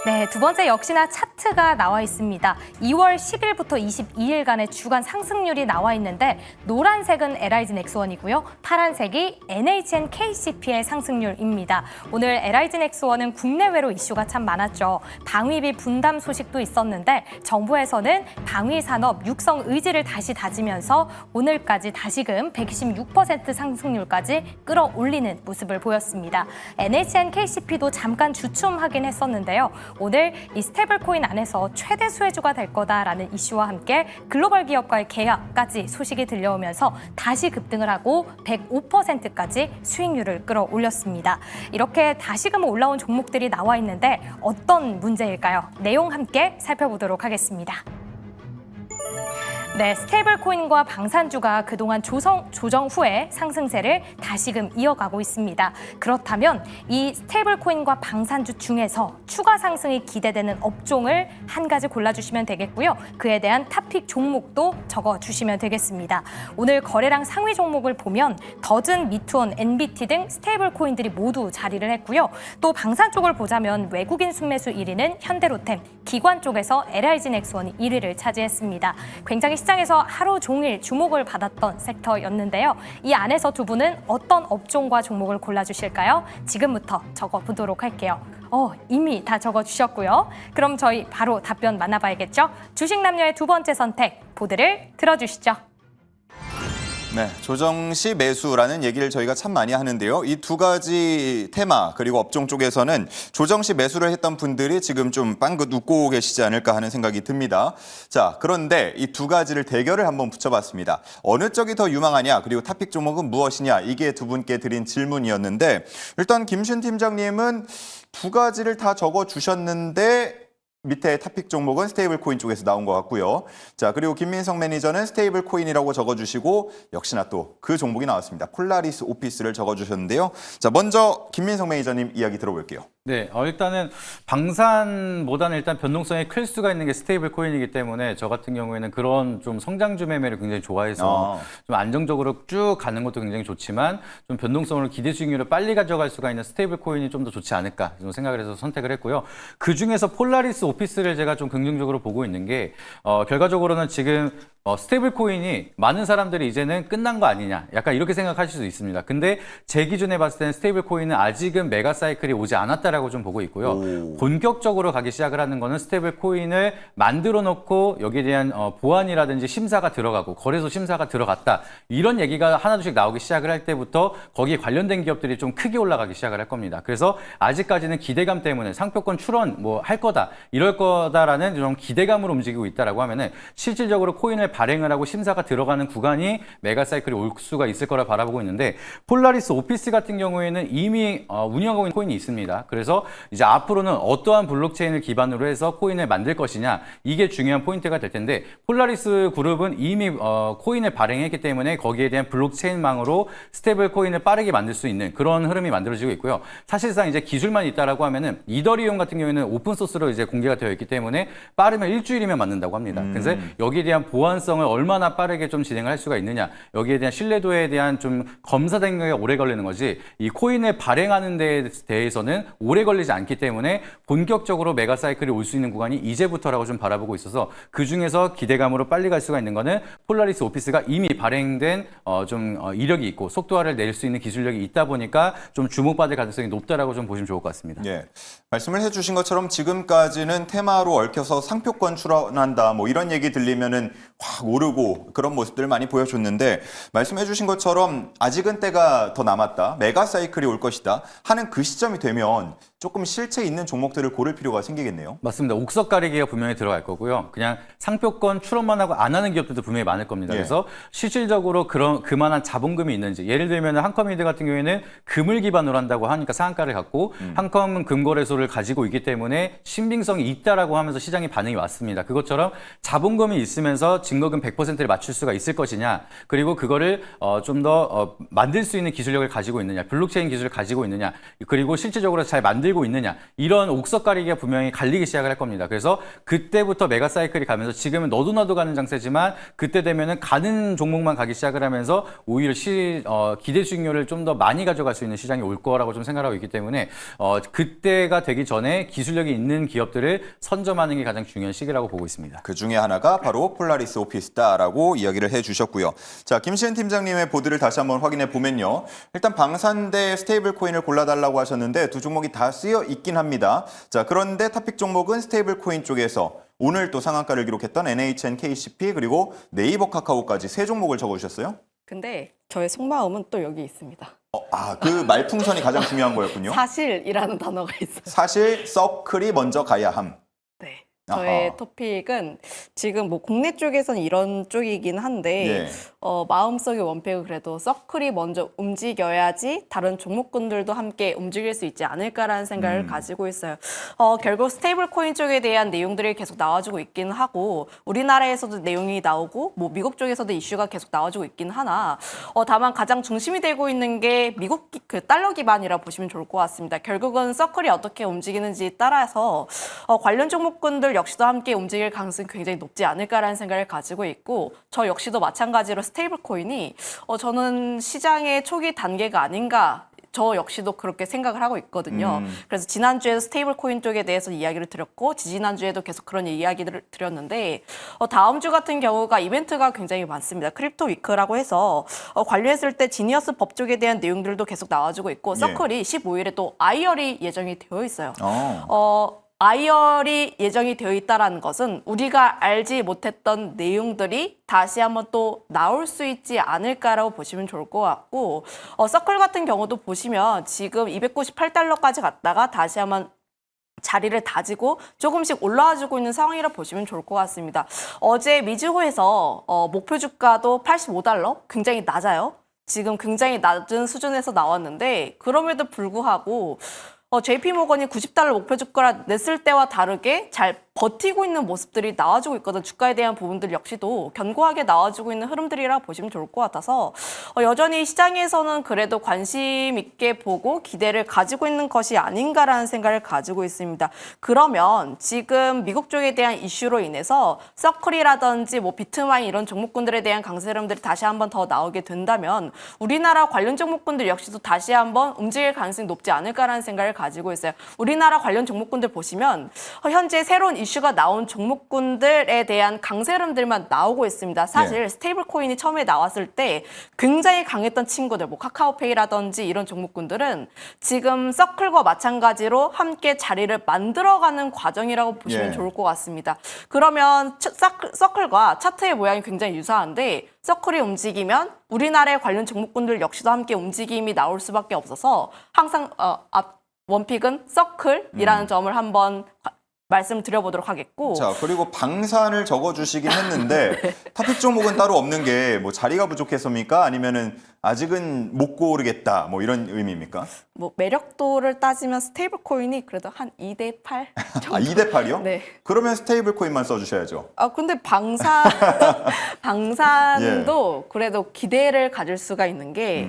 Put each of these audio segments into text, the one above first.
네, 두 번째 역시나 차트가 나와 있습니다. 2월 10일부터 22일간의 주간 상승률이 나와 있는데 노란색은 LIG 넥스원이고요. 파란색이 NHN KCP의 상승률입니다. 오늘 LIG 넥스원은 국내외로 이슈가 참 많았죠. 방위비 분담 소식도 있었는데 정부에서는 방위 산업 육성 의지를 다시 다지면서 오늘까지 다시금 126% 상승률까지 끌어올리는 모습을 보였습니다. NHN KCP도 잠깐 주춤하긴 했었는데요. 오늘 이 스테이블코인 안에서 최대 수혜주가 될 거다라는 이슈와 함께 글로벌 기업과의 계약까지 소식이 들려오면서 다시 급등을 하고 105%까지 수익률을 끌어올렸습니다. 이렇게 다시금 올라온 종목들이 나와 있는데 어떤 문제일까요? 내용 함께 살펴보도록 하겠습니다. 네, 스테이블코인과 방산주가 그동안 조정 후에 상승세를 다시금 이어가고 있습니다. 그렇다면 이 스테이블코인과 방산주 중에서 추가 상승이 기대되는 업종을 한 가지 골라주시면 되겠고요. 그에 대한 탑픽 종목도 적어주시면 되겠습니다. 오늘 거래량 상위 종목을 보면 더즌, 미투온, NBT 등 스테이블코인들이 모두 자리를 했고요. 또 방산 쪽을 보자면 외국인 순매수 1위는 현대로템, 기관 쪽에서 LIG 넥스원이 1위를 차지했습니다. 굉장히 시장에서 하루 종일 주목을 받았던 섹터였는데요. 이 안에서 두 분은 어떤 업종과 종목을 골라주실까요? 지금부터 적어보도록 할게요. 이미 다 적어주셨고요. 그럼 저희 바로 답변 만나봐야겠죠? 주식 남녀의 두 번째 선택, 보드를 들어주시죠. 네, 조정 시 매수라는 얘기를 저희가 참 많이 하는데요. 이 두 가지 테마 그리고 업종 쪽에서는 조정 시 매수를 했던 분들이 지금 좀 빵긋 웃고 계시지 않을까 하는 생각이 듭니다. 자, 그런데 이 두 가지를 대결을 한번 붙여봤습니다. 어느 쪽이 더 유망하냐 그리고 탑픽 종목은 무엇이냐 이게 두 분께 드린 질문이었는데 일단 김신 팀장님은 두 가지를 다 적어주셨는데 밑에 탑픽 종목은 스테이블 코인 쪽에서 나온 것 같고요. 자, 그리고 김민성 매니저는 스테이블 코인이라고 적어주시고 역시나 또 그 종목이 나왔습니다. 폴라리스 오피스를 적어주셨는데요. 자, 먼저 김민성 매니저님 이야기 들어볼게요. 네, 일단은 방산보다는 일단 변동성이 클 수가 있는 게 스테이블 코인이기 때문에 저 같은 경우에는 그런 좀 성장주 매매를 굉장히 좋아해서 좀 안정적으로 쭉 가는 것도 굉장히 좋지만 좀 변동성을 기대 수익률을 빨리 가져갈 수가 있는 스테이블 코인이 좀 더 좋지 않을까 좀 생각을 해서 선택을 했고요. 그 중에서 폴라리스 오피스를 제가 좀 긍정적으로 보고 있는 게 결과적으로는 지금 스테이블 코인이 많은 사람들이 이제는 끝난 거 아니냐 약간 이렇게 생각하실 수 있습니다. 근데 제 기준에 봤을 때는 스테이블 코인은 아직은 메가 사이클이 오지 않았다라고 좀 보고 있고요. 본격적으로 가기 시작을 하는 거는 스테이블 코인을 만들어 놓고 여기에 대한 보안이라든지 심사가 들어가고 거래소 심사가 들어갔다 이런 얘기가 하나둘씩 나오기 시작을 할 때부터 거기에 관련된 기업들이 좀 크게 올라가기 시작을 할 겁니다. 그래서 아직까지는 기대감 때문에 상표권 출원 뭐 할 거다 이럴 거다라는 좀 기대감으로 움직이고 있다라고 하면은 실질적으로 코인을 발행을 하고 심사가 들어가는 구간이 메가사이클이 올 수가 있을 거라 바라보고 있는데 폴라리스 오피스 같은 경우에는 이미 운영하고 있는 코인이 있습니다. 그래서 이제 앞으로는 어떠한 블록체인을 기반으로 해서 코인을 만들 것이냐 이게 중요한 포인트가 될 텐데 폴라리스 그룹은 이미 코인을 발행했기 때문에 거기에 대한 블록체인망으로 스테이블 코인을 빠르게 만들 수 있는 그런 흐름이 만들어지고 있고요. 사실상 이제 기술만 있다라고 하면은 이더리움 같은 경우에는 오픈 소스로 이제 공개가 되어 있기 때문에 빠르면 일주일이면 만든다고 합니다. 그래서 여기에 대한 보안성을 얼마나 빠르게 좀 진행을 할 수가 있느냐 여기에 대한 신뢰도에 대한 좀 검사된 게 오래 걸리는 거지 이 코인을 발행하는 데 대해서는 오래 걸리지 않기 때문에 본격적으로 메가 사이클이 올 수 있는 구간이 이제부터라고 좀 바라보고 있어서 그 중에서 기대감으로 빨리 갈 수가 있는 거는 폴라리스 오피스가 이미 발행된 이력이 있고 속도화를 낼 수 있는 기술력이 있다 보니까 좀 주목받을 가능성이 높다라고 좀 보시면 좋을 것 같습니다. 예, 말씀을 해주신 것처럼 지금까지는 테마로 얽혀서 상표권 출원한다 뭐 이런 얘기 들리면은 확 오르고 그런 모습들을 많이 보여줬는데 말씀해 주신 것처럼 아직은 때가 더 남았다. 메가 사이클이 올 것이다 하는 그 시점이 되면 조금 실체 있는 종목들을 고를 필요가 생기겠네요. 맞습니다. 옥석 가리기가 분명히 들어갈 거고요. 그냥 상표권 출원만 하고 안 하는 기업들도 분명히 많을 겁니다. 예. 그래서 실질적으로 그만한 자본금이 있는지 예를 들면 한컴인드 같은 경우에는 금을 기반으로 한다고 하니까 상한가를 갖고 한컴은 금거래소를 가지고 있기 때문에 신빙성이 있다라고 하면서 시장의 반응이 왔습니다. 그것처럼 자본금이 있으면서 증거금 100%를 맞출 수가 있을 것이냐 그리고 그거를 좀 더 만들 수 있는 기술력을 가지고 있느냐 블록체인 기술을 가지고 있느냐 그리고 실질적으로 잘 만들고 갈리고 있느냐 이런 옥석 가리기가 분명히 갈리기 시작을 할 겁니다. 그래서 그때부터 메가 사이클이 가면서 지금은 너도 나도 가는 장세지만 그때 되면은 가는 종목만 가기 시작을 하면서 오히려 기대 수익률을 좀 더 많이 가져갈 수 있는 시장이 올 거라고 좀 생각하고 있기 때문에 그때가 되기 전에 기술력이 있는 기업들을 선점하는 게 가장 중요한 시기라고 보고 있습니다. 그 중에 하나가 바로 폴라리스 오피스타라고 이야기를 해주셨고요. 자, 김시은 팀장님의 보드를 다시 한번 확인해 보면요. 일단 방산 대 스테이블 코인을 골라달라고 하셨는데 두 종목이 다 쓰여 있긴 합니다. 자, 그런데 탑픽 종목은 스테이블 코인 쪽에서 오늘 또 상한가를 기록했던 NHN, KCP 그리고 네이버 카카오까지 세 종목을 적어주셨어요. 근데 저의 속마음은 또 여기 있습니다. 그 말풍선이 가장 중요한 거였군요. 사실이라는 단어가 있어요. 사실 서클이 먼저 가야 함. 네. 저의 아하. 토픽은 지금 뭐 국내 쪽에서는 이런 쪽이긴 한데 예. 마음속의 원픽은 그래도 서클이 먼저 움직여야지 다른 종목군들도 함께 움직일 수 있지 않을까라는 생각을 가지고 있어요. 결국 스테이블 코인 쪽에 대한 내용들이 계속 나와주고 있긴 하고 우리나라에서도 내용이 나오고 뭐 미국 쪽에서도 이슈가 계속 나와주고 있긴 하나 다만 가장 중심이 되고 있는 게 미국 그 달러 기반이라 보시면 좋을 것 같습니다. 결국은 서클이 어떻게 움직이는지에 따라서 관련 종목군들 역시도 함께 움직일 가능성이 굉장히 높지 않을까라는 생각을 가지고 있고 저 역시도 마찬가지로 스테이블 코인이 저는 시장의 초기 단계가 아닌가 저 역시도 그렇게 생각을 하고 있거든요. 그래서 지난주에도 스테이블 코인 쪽에 대해서 이야기를 드렸고 지지난주에도 계속 그런 이야기들을 드렸는데 다음 주 같은 경우가 이벤트가 굉장히 많습니다. 크립토 위크라고 해서 관련했을 때 지니어스 법 쪽에 대한 내용들도 계속 나와주고 있고 서클이 15일에 또 IR이 예정이 되어 있어요. IR이 예정이 되어 있다는 것은 우리가 알지 못했던 내용들이 다시 한번 또 나올 수 있지 않을까라고 보시면 좋을 것 같고 서클 같은 경우도 보시면 지금 298달러까지 갔다가 다시 한번 자리를 다지고 조금씩 올라와주고 있는 상황이라 보시면 좋을 것 같습니다. 어제 미즈호에서 목표 주가도 85달러, 굉장히 낮아요. 지금 굉장히 낮은 수준에서 나왔는데 그럼에도 불구하고 JP모건이 90달러 목표 주가를 냈을 때와 다르게 잘 버티고 있는 모습들이 나와주고 있거든. 주가에 대한 부분들 역시도 견고하게 나와주고 있는 흐름들이라 보시면 좋을 것 같아서 여전히 시장에서는 그래도 관심 있게 보고 기대를 가지고 있는 것이 아닌가라는 생각을 가지고 있습니다. 그러면 지금 미국 쪽에 대한 이슈로 인해서 서클이라든지 뭐 비트마인 이런 종목군들에 대한 강세 흐름들이 다시 한번 더 나오게 된다면 우리나라 관련 종목군들 역시도 다시 한번 움직일 가능성이 높지 않을까라는 생각을 가지고 있어요. 우리나라 관련 종목군들 보시면 현재 새로운 이슈가 나온 종목군들에 대한 강세 흐름들만 나오고 있습니다. 사실 스테이블 코인이 처음에 나왔을 때 굉장히 강했던 친구들, 뭐 카카오페이라든지 이런 종목군들은 지금 서클과 마찬가지로 함께 자리를 만들어가는 과정이라고 보시면 좋을 것 같습니다. 그러면 서클과 차트의 모양이 굉장히 유사한데 서클이 움직이면 우리나라의 관련 종목군들 역시도 함께 움직임이 나올 수밖에 없어서 항상 원픽은 서클이라는 점을 한번 말씀드려보도록 하겠고. 자, 그리고 방산을 적어주시긴 했는데 탑픽 종목은 따로 없는 게 뭐 자리가 부족해서입니까? 아니면은 아직은 못 고르겠다 뭐 이런 의미입니까? 뭐 매력도를 따지면 스테이블 코인이 그래도 한 2대8 정도. 2대 8이요? 네. 그러면 스테이블 코인만 써주셔야죠. 근데 방산도 그래도 기대를 가질 수가 있는 게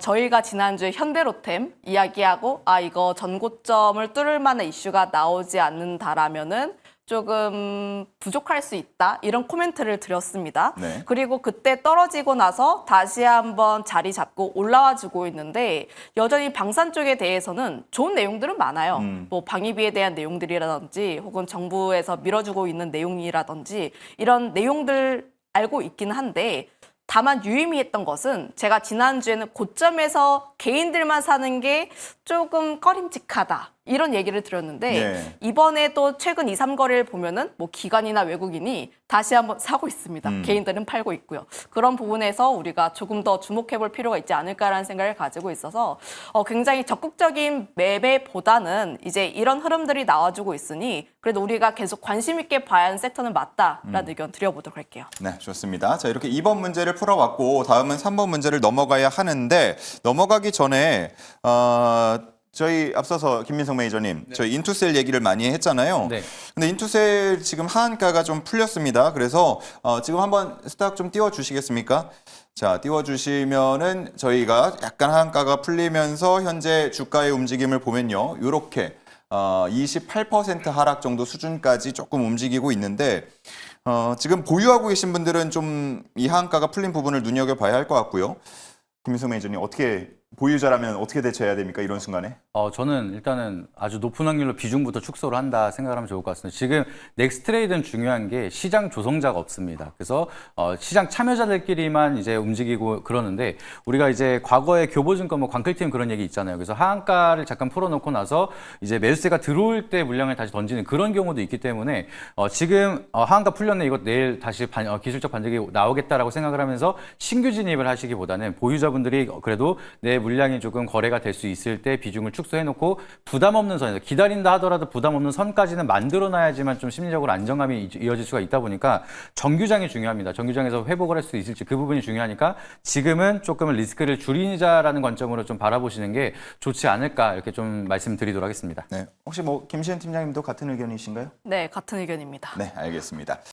저희가 지난주에 현대로템 이야기하고 이거 전고점을 뚫을 만한 이슈가 나오지 않는다라면은 조금 부족할 수 있다 이런 코멘트를 드렸습니다. 네. 그리고 그때 떨어지고 나서 다시 한번 자리 잡고 올라와주고 있는데 여전히 방산 쪽에 대해서는 좋은 내용들은 많아요. 뭐 방위비에 대한 내용들이라든지 혹은 정부에서 밀어주고 있는 내용이라든지 이런 내용들 알고 있긴 한데 다만 유의미했던 것은 제가 지난주에는 고점에서 개인들만 사는 게 조금 꺼림직하다. 이런 얘기를 드렸는데 이번에도 최근 2, 3거래를 보면은 뭐 기관이나 외국인이 다시 한번 사고 있습니다. 개인들은 팔고 있고요. 그런 부분에서 우리가 조금 더 주목해볼 필요가 있지 않을까라는 생각을 가지고 있어서 굉장히 적극적인 매매보다는 이제 이런 흐름들이 나와주고 있으니 그래도 우리가 계속 관심 있게 봐야 하는 섹터는 맞다라는 의견 드려보도록 할게요. 네, 좋습니다. 자, 이렇게 2번 문제를 풀어봤고 다음은 3번 문제를 넘어가야 하는데 넘어가기 전에 저희 앞서서 김민성 매니저님, 저희 인투셀 얘기를 많이 했잖아요. 네. 근데 인투셀 지금 하한가가 좀 풀렸습니다. 그래서 지금 한번 스탁 좀 띄워주시겠습니까? 자, 띄워주시면은 저희가 약간 하한가가 풀리면서 현재 주가의 움직임을 보면요. 이렇게 28% 하락 정도 수준까지 조금 움직이고 있는데 지금 보유하고 계신 분들은 좀 이 하한가가 풀린 부분을 눈여겨봐야 할 것 같고요. 김민성 매니저님, 어떻게 보유자라면 어떻게 대처해야 됩니까? 이런 순간에? 저는 일단은 아주 높은 확률로 비중부터 축소를 한다 생각하면 좋을 것 같습니다. 지금 넥스트레이드는 중요한 게 시장 조성자가 없습니다. 그래서 시장 참여자들끼리만 이제 움직이고 그러는데 우리가 이제 과거에 교보증권 뭐 광클팀 그런 얘기 있잖아요. 그래서 하한가를 잠깐 풀어놓고 나서 이제 매수세가 들어올 때 물량을 다시 던지는 그런 경우도 있기 때문에 지금 하한가 풀렸네 이거 내일 다시 기술적 반등이 나오겠다라고 생각을 하면서 신규 진입을 하시기보다는 보유자분들이 그래도 내 물량이 조금 거래가 될 수 있을 때 비중을 축소해놓고 부담 없는 선에서 기다린다 하더라도 부담 없는 선까지는 만들어놔야지만 좀 심리적으로 안정감이 이어질 수가 있다 보니까 정규장이 중요합니다. 정규장에서 회복을 할 수 있을지 그 부분이 중요하니까 지금은 조금 리스크를 줄이자라는 관점으로 좀 바라보시는 게 좋지 않을까 이렇게 좀 말씀드리도록 하겠습니다. 네. 혹시 뭐 김시현 팀장님도 같은 의견이신가요? 네, 같은 의견입니다. 네, 알겠습니다.